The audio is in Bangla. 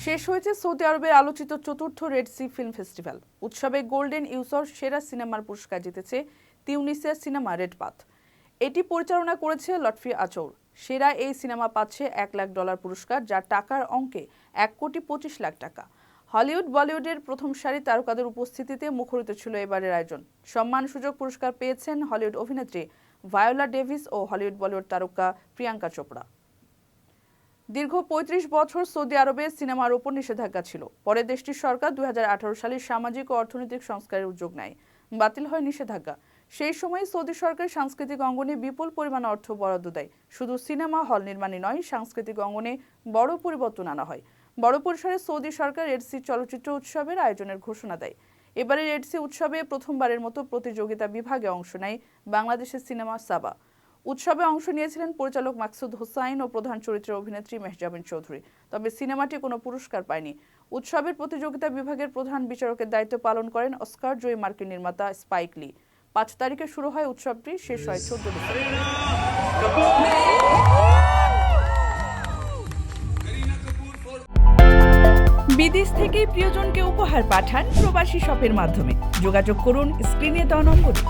শেষ হয়েছে সৌদি আরবের আলোচিত চতুর্থ রেড সি ফিল্ম ফেস্টিভ্যাল। উৎসবে গোল্ডেন ইউসর সেরা সিনেমার পুরস্কার জিতেছে তিউনিসিয়ার সিনেমা রেড পাথ। এটি পরিচালনা করেছে লটফি আচৌর। সেরা এই সিনেমা পাচ্ছে $1 লাখ পুরস্কার, যা টাকার অঙ্কে 1,25,00,000 টাকা। হলিউড বলিউডের প্রথম সারি তারকাদের উপস্থিতিতে মুখরিত ছিল এবারের আয়োজন। সম্মানসূচক পুরস্কার পেয়েছেন হলিউড অভিনেত্রী ভায়োলা ডেভিস ও হলিউড বলিউড তারকা প্রিয়াঙ্কা চোপড়া। দীর্ঘ ৩৫ বছর সৌদি আরবে সিনেমার ওপর নিষেধাজ্ঞা ছিল। পরে দেশটির সরকার ২০১৮ সালে সামাজিক ও অর্থনৈতিক সংস্কারের উদ্যোগ নেয়। বাতিল হয় নিষেধাজ্ঞা। সেই সময় সৌদি সরকার সাংস্কৃতিক অঙ্গনে বিপুল পরিমাণ অর্থ বরাদ্দ দেয়। শুধু সিনেমা হল নির্মাণই নয়, সাংস্কৃতিক অঙ্গনে বড় পরিবর্তন আনা হয়। বড় পরিসরে সৌদি সরকার রেড সি চলচ্চিত্র উৎসবের আয়োজনের ঘোষণা দেয়। এবারে রেড সি উৎসবে প্রথমবারের মতো প্রতিযোগিতা বিভাগে অংশ নেয় বাংলাদেশের সিনেমা সাবা। উৎসবে অংশ নিয়েছিলেন পরিচালক মাকসুদ হোসাইন ও প্রধান চরিত্রের অভিনেত্রী মেহজাবিন চৌধুরী। তবে সিনেমাটি কোনো পুরস্কার পায়নি। উৎসবের প্রতিযোগিতা বিভাগের প্রধান বিচারকের দায়িত্ব পালন করেন অস্কার জয়ী মার্কিন নির্মাতা স্পাইক লি। ৫ তারিখে শুরু হয় উৎসবটি, শেষ হয় ১৪ ডিসেম্বর। বিদেশ থেকে প্রিয়জনকে উপহার পাঠান প্রবাসী শপের মাধ্যমে। যোগাযোগ করুন স্ক্রিনে দেওয়া নম্বরে।